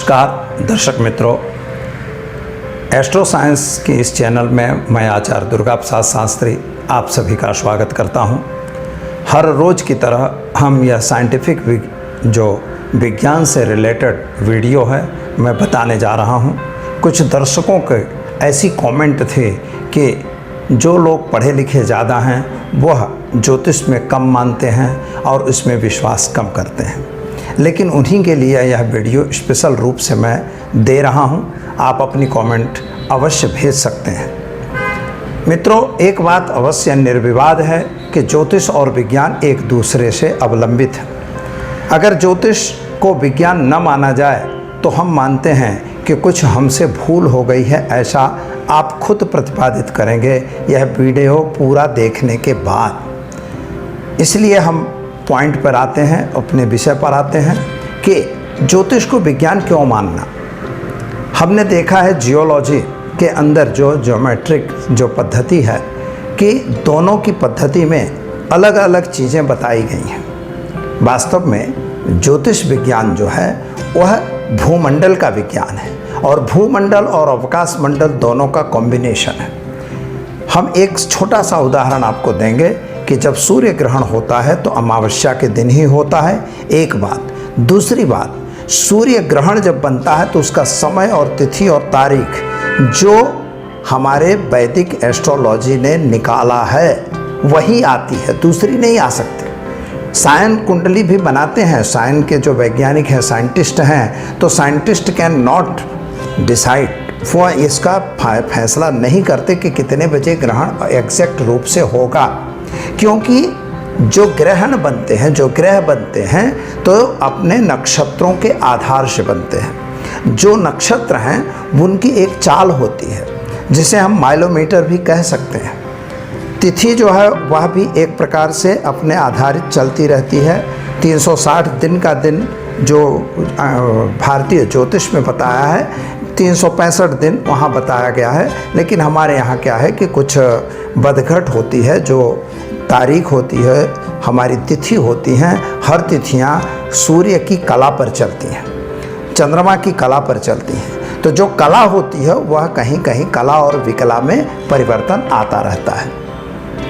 नमस्कार दर्शक मित्रों, एस्ट्रो साइंस के इस चैनल में मैं आचार्य दुर्गा प्रसाद शास्त्री आप सभी का स्वागत करता हूं। हर रोज़ की तरह हम यह साइंटिफिक जो विज्ञान से रिलेटेड वीडियो है मैं बताने जा रहा हूं। कुछ दर्शकों के ऐसी कमेंट थे कि जो लोग पढ़े लिखे ज़्यादा हैं वह ज्योतिष में कम मानते हैं और इसमें विश्वास कम करते हैं, लेकिन उन्हीं के लिए यह वीडियो स्पेशल रूप से मैं दे रहा हूं। आप अपनी कमेंट अवश्य भेज सकते हैं। मित्रों, एक बात अवश्य निर्विवाद है कि ज्योतिष और विज्ञान एक दूसरे से अवलंबित है। अगर ज्योतिष को विज्ञान न माना जाए तो हम मानते हैं कि कुछ हमसे भूल हो गई है, ऐसा आप खुद प्रतिपादित करेंगे यह वीडियो पूरा देखने के बाद। इसलिए हम पॉइंट पर आते हैं, अपने विषय पर आते हैं कि ज्योतिष को विज्ञान क्यों मानना। हमने देखा है जियोलॉजी के अंदर जो ज्योमेट्रिक जो पद्धति है कि दोनों की पद्धति में अलग अलग चीज़ें बताई गई हैं। वास्तव में ज्योतिष विज्ञान जो है वह भूमंडल का विज्ञान है और भूमंडल और अवकाश मंडल दोनों का कॉम्बिनेशन है। हम एक छोटा सा उदाहरण आपको देंगे कि जब सूर्य ग्रहण होता है तो अमावस्या के दिन ही होता है, एक बात। दूसरी बात, सूर्य ग्रहण जब बनता है तो उसका समय और तिथि और तारीख जो हमारे वैदिक एस्ट्रोलॉजी ने निकाला है वही आती है, दूसरी नहीं आ सकती। सायन कुंडली भी बनाते हैं, सायन के जो वैज्ञानिक हैं, साइंटिस्ट हैं, तो साइंटिस्ट कैन नॉट डिसाइड, वो इसका फैसला नहीं करते कि कितने बजे ग्रहण एग्जैक्ट रूप से होगा, क्योंकि जो ग्रहण बनते हैं, जो ग्रह बनते हैं तो अपने नक्षत्रों के आधार से बनते हैं। जो नक्षत्र हैं उनकी एक चाल होती है जिसे हम माइलोमीटर भी कह सकते हैं। तिथि जो है वह भी एक प्रकार से अपने आधारित चलती रहती है। 360 दिन का दिन जो भारतीय ज्योतिष में बताया है, 365 दिन वहाँ बताया गया है, लेकिन हमारे यहाँ क्या है कि कुछ बदघट होती है, जो तारीख होती है, हमारी तिथि होती हैं। हर तिथियाँ सूर्य की कला पर चलती हैं, चंद्रमा की कला पर चलती हैं। तो जो कला होती है वह कहीं कहीं कला और विकला में परिवर्तन आता रहता है,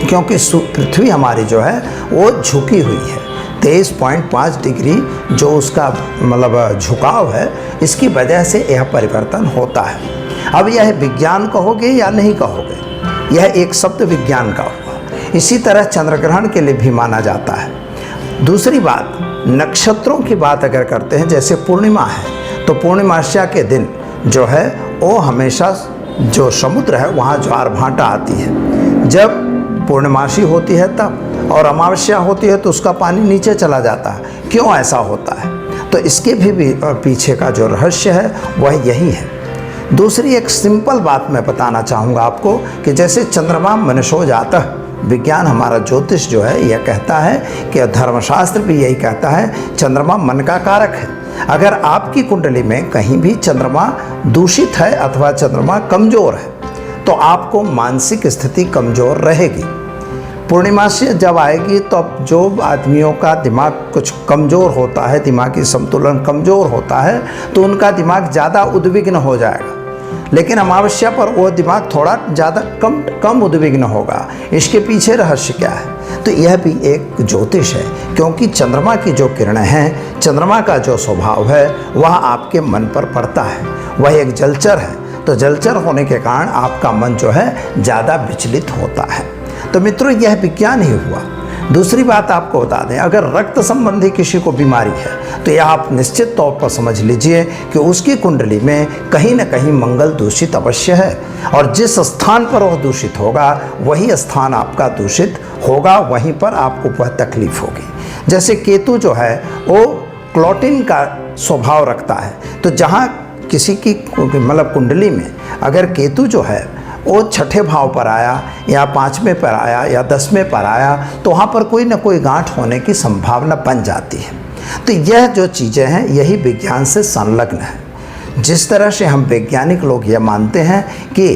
क्योंकि पृथ्वी हमारी जो है वो झुकी हुई है। 23.5 डिग्री जो उसका मतलब झुकाव है, इसकी वजह से यह परिवर्तन होता है। अब यह विज्ञान कहोगे या नहीं कहोगे, यह एक शब्द विज्ञान का हुआ। इसी तरह चंद्रग्रहण के लिए भी माना जाता है। दूसरी बात, नक्षत्रों की बात अगर करते हैं, जैसे पूर्णिमा है तो पूर्णिमास्या के दिन जो है वो हमेशा जो समुद्र है वहाँ ज्वार भाटा आती है। जब पूर्णिमासी होती है तब, और अमावस्या होती है तो उसका पानी नीचे चला जाता है। क्यों ऐसा होता है? तो इसके भी पीछे का जो रहस्य है वह यही है। दूसरी एक सिंपल बात मैं बताना चाहूँगा आपको कि जैसे चंद्रमा मनुष्यो जातः, विज्ञान हमारा ज्योतिष जो है यह कहता है कि धर्मशास्त्र भी यही कहता है, चंद्रमा मन का कारक है। अगर आपकी कुंडली में कहीं भी चंद्रमा दूषित है अथवा चंद्रमा कमज़ोर है तो आपको मानसिक स्थिति कमज़ोर रहेगी। पूर्णिमा से जब आएगी तो अब जो आदमियों का दिमाग कुछ कमज़ोर होता है, दिमागी संतुलन कमज़ोर होता है, तो उनका दिमाग ज़्यादा उद्विग्न हो जाएगा। लेकिन अमावस्या पर वो दिमाग थोड़ा ज़्यादा कम उद्विग्न होगा। इसके पीछे रहस्य क्या है? तो यह भी एक ज्योतिष है, क्योंकि चंद्रमा की जो किरणें हैं, चंद्रमा का जो स्वभाव है वह आपके मन पर पड़ता है। वह एक जलचर है, तो जलचर होने के कारण आपका मन जो है ज़्यादा विचलित होता है। तो मित्रों, यह विज्ञान ही हुआ। दूसरी बात आपको बता दें, अगर रक्त संबंधी किसी को बीमारी है तो यह आप निश्चित तौर पर समझ लीजिए कि उसकी कुंडली में कहीं न कहीं मंगल दूषित अवश्य है, और जिस स्थान पर वह दूषित होगा वही स्थान आपका दूषित होगा, वहीं पर आपको वह तकलीफ होगी। जैसे केतु जो है वो क्लोटिन का स्वभाव रखता है, तो जहाँ किसी की मतलब कुंडली में अगर केतु जो है वो 6ठे भाव पर आया या 5वें पर आया या 10वें पर आया तो वहाँ पर कोई ना कोई गांठ होने की संभावना बन जाती है। तो यह जो चीज़ें हैं यही विज्ञान से संलग्न है। जिस तरह से हम वैज्ञानिक लोग ये मानते हैं कि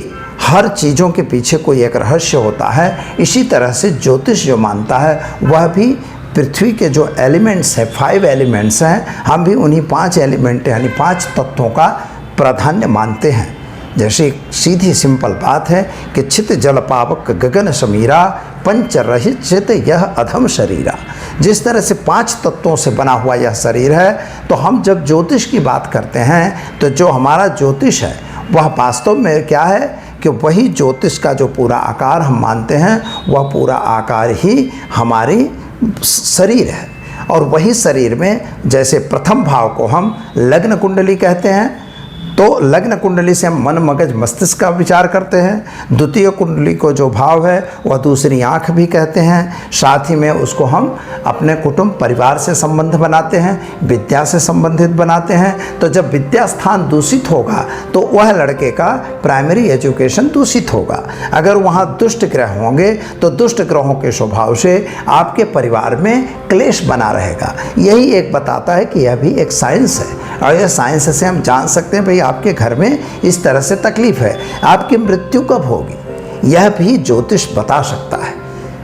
हर चीज़ों के पीछे कोई एक रहस्य होता है, इसी तरह से ज्योतिष जो मानता है वह भी पृथ्वी के जो एलिमेंट्स हैं, 5 एलिमेंट्स हैं, हम भी उन्हीं 5 एलिमेंट यानी 5 तत्वों का प्राधान्य मानते हैं। जैसे सीधी सिंपल बात है कि चित जल पावक गगन समीरा पंच रहित चित यह अधम शरीरा। जिस तरह से 5 तत्वों से बना हुआ यह शरीर है, तो हम जब ज्योतिष की बात करते हैं तो जो हमारा ज्योतिष है वह वास्तव में क्या है कि वही ज्योतिष का जो पूरा आकार हम मानते हैं वह पूरा आकार ही हमारी शरीर है। और वही शरीर में जैसे प्रथम भाव को हम लग्न कुंडली कहते हैं, तो लग्न कुंडली से हम मन मगज मस्तिष्क का विचार करते हैं। द्वितीय कुंडली को जो भाव है वह दूसरी आँख भी कहते हैं। साथ ही में उसको हम अपने कुटुंब परिवार से संबंध बनाते हैं, विद्या से संबंधित बनाते हैं। तो जब विद्या स्थान दूषित होगा तो वह लड़के का प्राइमरी एजुकेशन दूषित होगा। अगर वहाँ दुष्ट ग्रह होंगे तो दुष्ट ग्रहों के स्वभाव से आपके परिवार में क्लेश बना रहेगा। यही एक बताता है कि यह भी एक साइंस है, और यह साइंस से हम जान सकते हैं भाई आपके घर में इस तरह से तकलीफ है, आपकी मृत्यु कब होगी यह भी ज्योतिष बता सकता है।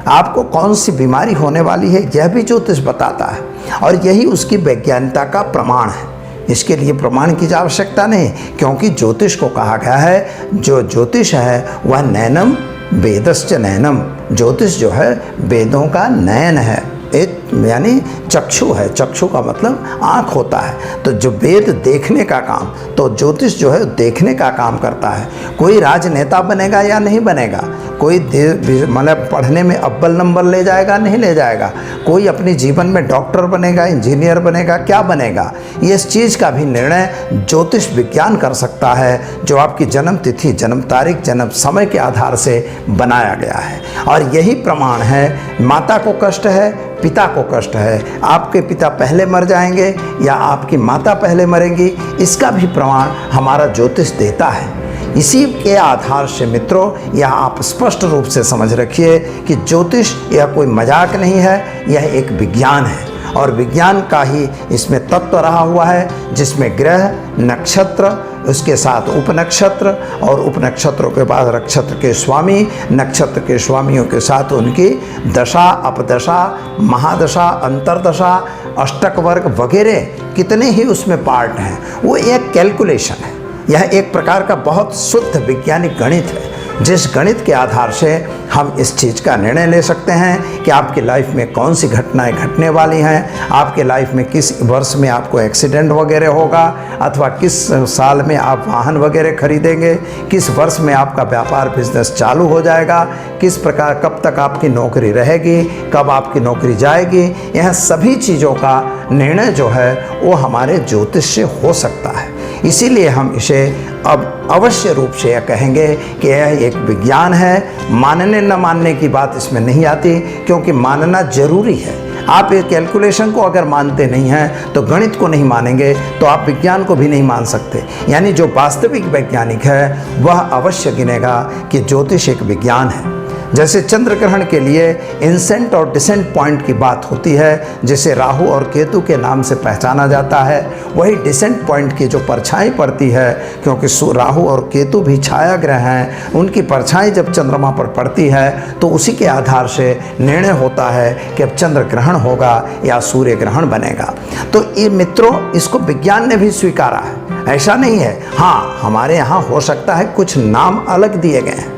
आपको कौन सी बीमारी होने वाली है यह भी ज्योतिष बताता है, और यही उसकी वैज्ञानिकता का प्रमाण है। इसके लिए प्रमाण की आवश्यकता नहीं, क्योंकि ज्योतिष को कहा गया है जो ज्योतिष है वह नैनम वेदश्च नैनम। ज्योतिष जो है वेदों का नयन है, एक यानी चक्षु है। चक्षु का मतलब आँख होता है। तो जो वेद देखने का काम, तो ज्योतिष जो है देखने का काम करता है। कोई राजनेता बनेगा या नहीं बनेगा, कोई मतलब पढ़ने में अव्वल नंबर ले जाएगा नहीं ले जाएगा, कोई अपने जीवन में डॉक्टर बनेगा, इंजीनियर बनेगा, क्या बनेगा, ये इस चीज़ का भी निर्णय ज्योतिष विज्ञान कर सकता है, जो आपकी जन्म तिथि, जन्म तारीख, जन्म समय के आधार से बनाया गया है। और यही प्रमाण है। माता को कष्ट है, पिता को कष्ट है, आपके पिता पहले मर जाएंगे या आपकी माता पहले मरेंगी, इसका भी प्रमाण हमारा ज्योतिष देता है। इसी के आधार से मित्रों यह आप स्पष्ट रूप से समझ रखिए कि ज्योतिष यह कोई मजाक नहीं है, यह एक विज्ञान है। और विज्ञान का ही इसमें तत्व रहा हुआ है, जिसमें ग्रह, नक्षत्र, उसके साथ उपनक्षत्र, और उपनक्षत्रों के बाद नक्षत्र के स्वामी, नक्षत्र के स्वामियों के साथ उनकी दशा, अपदशा, महादशा, अंतरदशा, अष्टक वर्ग वगैरह कितने ही उसमें पार्ट हैं। वो एक कैलकुलेशन है। यह एक प्रकार का बहुत शुद्ध वैज्ञानिक गणित है, जिस गणित के आधार से हम इस चीज़ का निर्णय ले सकते हैं कि आपकी लाइफ में कौन सी घटनाएं घटने वाली हैं, आपके लाइफ में किस वर्ष में आपको एक्सीडेंट वगैरह होगा, अथवा किस साल में आप वाहन वगैरह खरीदेंगे, किस वर्ष में आपका व्यापार बिजनेस चालू हो जाएगा, किस प्रकार कब तक आपकी नौकरी रहेगी, कब आपकी नौकरी जाएगी। यह सभी चीज़ों का निर्णय जो है वो हमारे ज्योतिष से हो सकता है। इसीलिए हम इसे अब अवश्य रूप से यह कहेंगे कि यह एक विज्ञान है। मानने न मानने की बात इसमें नहीं आती, क्योंकि मानना जरूरी है। आप एक कैलकुलेशन को अगर मानते नहीं हैं तो गणित को नहीं मानेंगे तो आप विज्ञान को भी नहीं मान सकते। यानी जो वास्तविक वैज्ञानिक है वह अवश्य गिनेगा कि ज्योतिष एक विज्ञान है। जैसे चंद्र ग्रहण के लिए इंसेंट और डिसेंट पॉइंट की बात होती है, जिसे राहु और केतु के नाम से पहचाना जाता है, वही डिसेंट पॉइंट की जो परछाई पड़ती है, क्योंकि राहु और केतु भी छाया ग्रह हैं, उनकी परछाई जब चंद्रमा पर पड़ती है तो उसी के आधार से निर्णय होता है कि अब चंद्र ग्रहण होगा या सूर्य ग्रहण बनेगा। तो ये मित्रों इसको विज्ञान ने भी स्वीकारा है, ऐसा नहीं है। हाँ, हमारे यहाँ हो सकता है कुछ नाम अलग दिए गए हैं।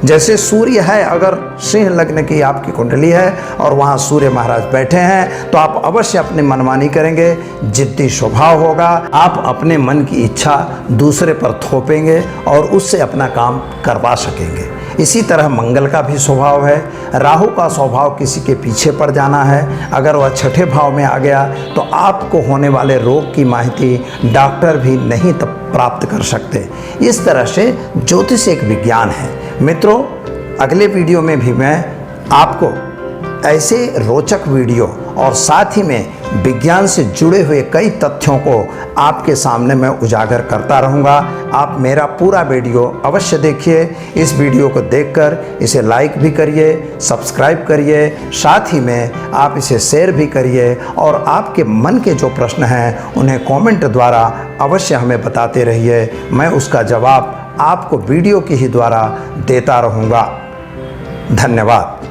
जैसे सूर्य है, अगर सिंह लग्न की आपकी कुंडली है और वहाँ सूर्य महाराज बैठे हैं तो आप अवश्य अपनी मनमानी करेंगे, जिद्दी स्वभाव होगा, आप अपने मन की इच्छा दूसरे पर थोपेंगे और उससे अपना काम करवा सकेंगे। इसी तरह मंगल का भी स्वभाव है। राहु का स्वभाव किसी के पीछे पड़ जाना है। अगर वह छठे भाव में आ गया तो आपको होने वाले रोग की माहिती डॉक्टर भी नहीं तब प्राप्त कर सकते। इस तरह से ज्योतिष एक विज्ञान है। मित्रों, अगले वीडियो में भी मैं आपको ऐसे रोचक वीडियो और साथ ही में विज्ञान से जुड़े हुए कई तथ्यों को आपके सामने मैं उजागर करता रहूँगा। आप मेरा पूरा वीडियो अवश्य देखिए। इस वीडियो को देखकर इसे लाइक भी करिए, सब्सक्राइब करिए, साथ ही में आप इसे शेयर भी करिए, और आपके मन के जो प्रश्न हैं उन्हें कमेंट द्वारा अवश्य हमें बताते रहिए। मैं उसका जवाब आपको वीडियो के ही द्वारा देता रहूँगा। धन्यवाद।